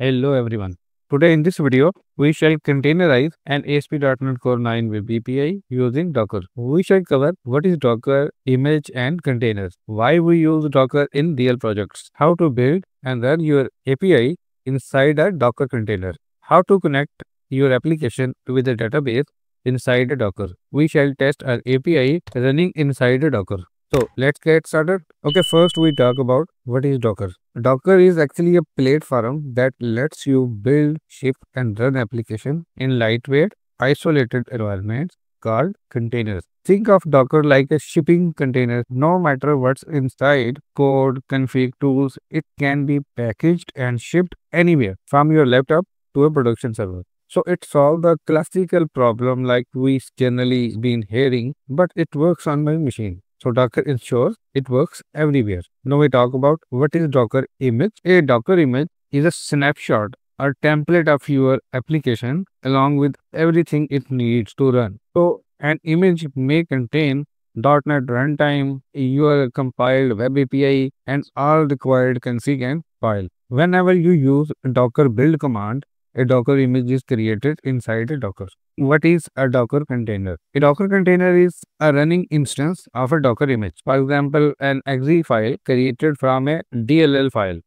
Hello everyone. Today in this video, we shall containerize an ASP.NET Core 9 Web API using Docker. We shall cover what is Docker, image and containers, why we use Docker in real projects, how to build and run your API inside a Docker container, how to connect your application with a database inside a Docker. We shall test our API running inside a Docker. So let's get started. Okay, first we talk about what is Docker. Docker is actually a platform that lets you build, ship, and run application in lightweight, isolated environments called containers. Think of Docker like a shipping container. No matter what's inside, code, config, tools, it can be packaged and shipped anywhere from your laptop to a production server. So it solves the classical problem like we generally been hearing, but it works on my machine. So Docker ensures it works everywhere. Now we talk about what is Docker image. A Docker image is a snapshot or template of your application along with everything it needs to run. So an image may contain .NET runtime, your compiled web API, and all required config and file. Whenever you use Docker build command, a Docker image is created inside a Docker. What is a Docker container? A Docker container is a running instance of a Docker image. For example, an exe file created from a DLL file.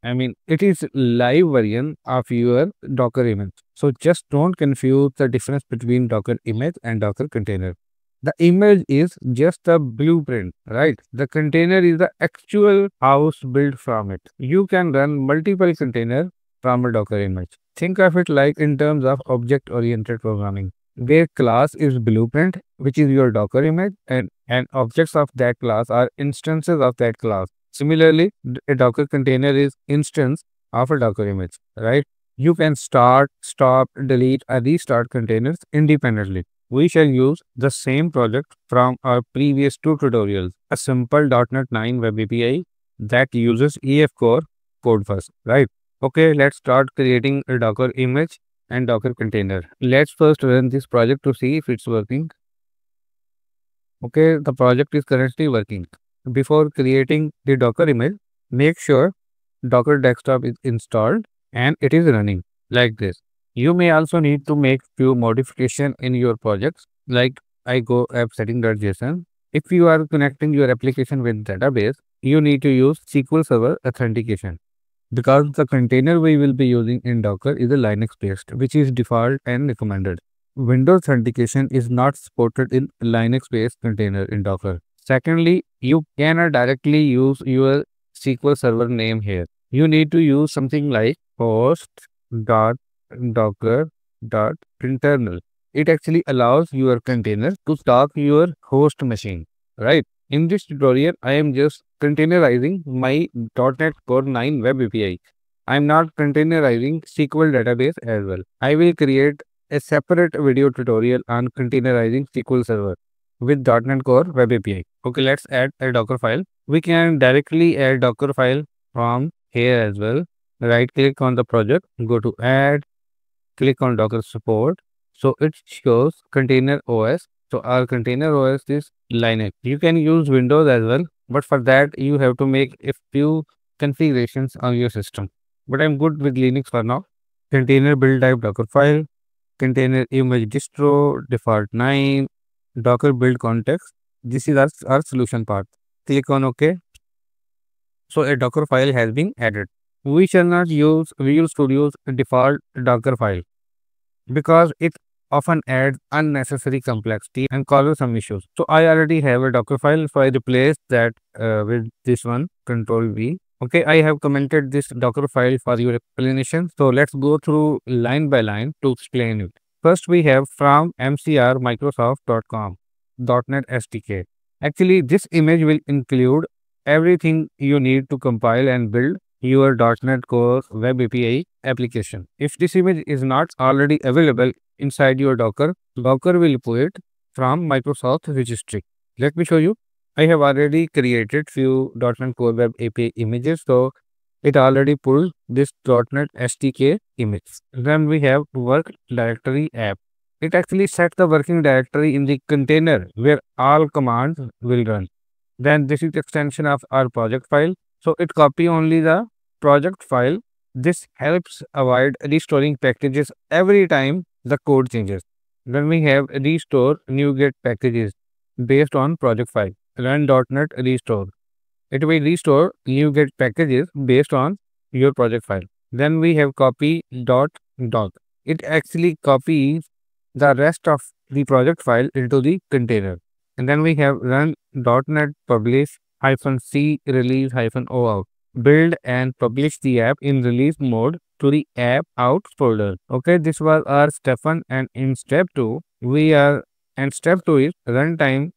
It is live version of your Docker image. So just don't confuse the difference between Docker image and Docker container. The image is just a blueprint, right? The container is the actual house built from it. You can run multiple containers from a Docker image. Think of it like in terms of object-oriented programming, where class is blueprint, which is your Docker image, and objects of that class are instances of that class. Similarly, a Docker container is instance of a Docker image, right? You can start, stop, delete, or restart containers independently. We shall use the same project from our previous two tutorials, a simple .NET 9 Web API that uses EF Core code first, right? Okay, let's start creating a Docker image and Docker container. Let's first run this project to see if it's working. Okay, the project is currently working. Before creating the Docker image, make sure Docker desktop is installed and it is running like this. You may also need to make few modifications in your projects, like I go app setting.json. If you are connecting your application with database, you need to use SQL Server authentication. Because the container we will be using in Docker is a Linux based, which is default and recommended. Windows authentication is not supported in Linux based container in Docker. Secondly, you cannot directly use your SQL Server name here. You need to use something like host.docker.internal. It actually allows your container to talk to your host machine, right? In this tutorial, I am just containerizing my .NET Core 9 Web API. I am not containerizing SQL database as well. I will create a separate video tutorial on containerizing SQL Server with .NET Core Web API. Okay, let's add a Docker file. We can directly add Docker file from here as well. Right click on the project, go to add, click on Docker support. So it shows container OS. So our container OS is Linux. You can use Windows as well, but for that you have to make a few configurations on your system. But I'm good with Linux for now. Container build type Docker file, container image distro, default 9, Docker build context. This is our solution part. Click on OK. So a Docker file has been added. We shall not use Visual Studio's default Docker file because it often adds unnecessary complexity and causes some issues. So I already have a Docker file, so I replace that with this one, Control V. Okay, I have commented this Docker file for your explanation. So let's go through line by line to explain it. First, we have from mcrmicrosoft.com .NET SDK. Actually, this image will include everything you need to compile and build your .NET Core Web API application. If this image is not already available inside your Docker, Docker will pull it from Microsoft registry. Let me show you. I have already created few .NET Core Web API images, so it already pulled this .NET SDK image. Then we have work directory app. It actually sets the working directory in the container where all commands will run. Then this is the extension of our project file. So it copy only the project file This helps avoid restoring packages every time the code changes. Then we have restore NuGet packages based on project file. Run.NET restore. It will restore NuGet packages based on your project file. Then we have copy.doc. It actually copies the rest of the project file into the container. And then we have run.NET publish -c release -o out. Build and publish the app in release mode to the app out folder. Okay, this was our step 1, and in step 2, step 2 is runtime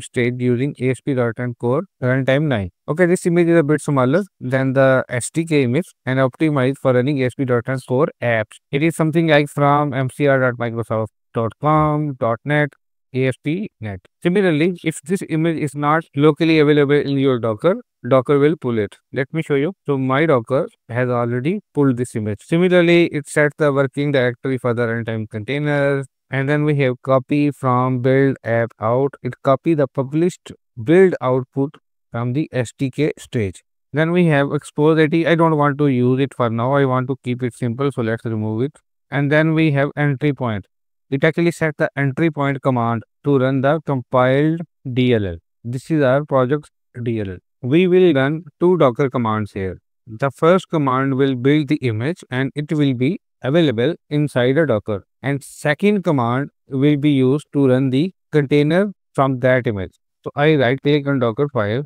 state using ASP.NET Core Runtime 9. Okay, this image is a bit smaller than the SDK image and optimized for running ASP.NET Core apps. It is something like from mcr.microsoft.com, .NET, ASP.NET. Similarly, if this image is not locally available in your Docker will pull it. Let me show you. So my Docker has already pulled this image. Similarly, it sets the working directory for the runtime containers. And then we have copy from build app out. It copy the published build output from the SDK stage. Then we have expose AT. I don't want to use it for now. I want to keep it simple. So let's remove it. And then we have entry point. It actually sets the entry point command to run the compiled DLL. This is our project DLL. We will run two Docker commands here. The first command will build the image and it will be available inside a Docker. And second command will be used to run the container from that image. So I right click on Docker file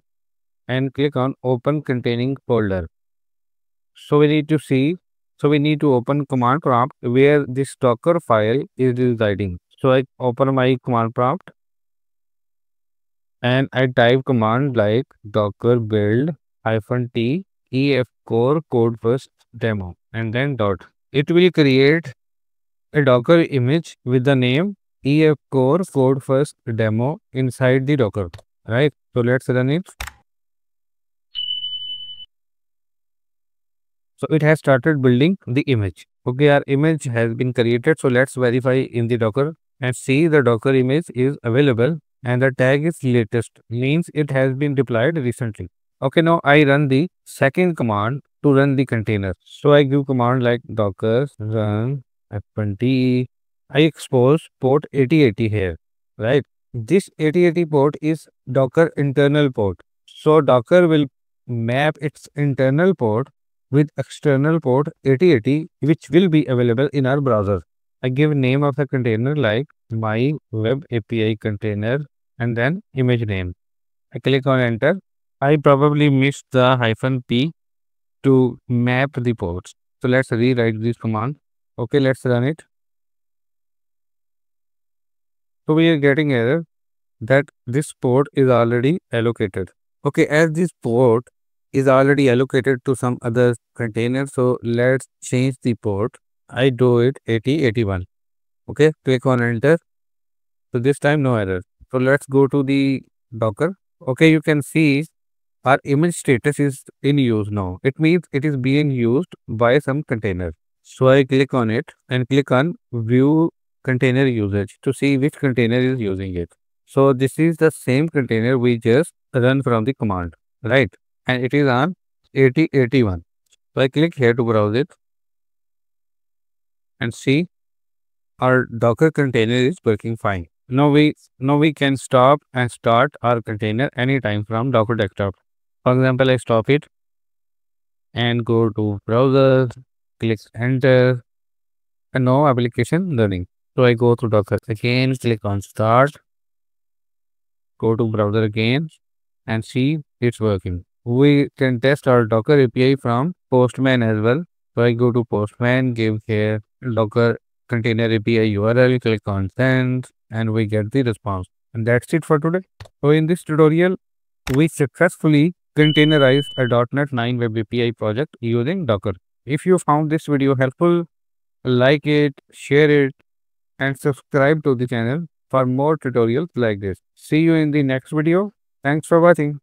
and click on open containing folder. So we need to open command prompt where this Docker file is residing. So I open my command prompt and I type command like docker build -t ef core code first demo and then dot. It will create a Docker image with the name ef core code first demo inside the Docker, right? So let's run it. So it has started building the image. Okay, our image has been created. So let's verify in the Docker and see the Docker image is available and the tag is latest, means it has been deployed recently. Okay, now I run the second command to run the container. So I give command like docker run f20. I expose port 8080 here, right? This 8080 port is Docker internal port. So Docker will map its internal port with external port 8080, which will be available in our browser. I give name of the container like my web API container and then image name. I click on enter. I probably missed the -p to map the ports. So let's rewrite this command. Okay, let's run it. So we are getting error that this port is already allocated. Okay, as this port is already allocated to some other container, so let's change the port. I do it 8081. Okay, click on enter. So this time no error. So let's go to the Docker. Okay, you can see our image status is in use now. It means it is being used by some container. So I click on it and click on view container usage to see which container is using it. So this is the same container we just run from the command, right? And it is on 8081. So I click here to browse it and see our Docker container is working fine. Now we can stop and start our container anytime from Docker desktop. For example, I stop it and go to browser, click enter, and now application running. So I go to Docker again, click on start, go to browser again and see it's working. We can test our Docker API from Postman as well. So I go to Postman, give here Docker container API URL, click on send, and we get the response. And that's it for today. So in this tutorial, we successfully containerized a .NET 9 Web API project using Docker. If you found this video helpful, like it, share it, and subscribe to the channel for more tutorials like this. See you in the next video. Thanks for watching.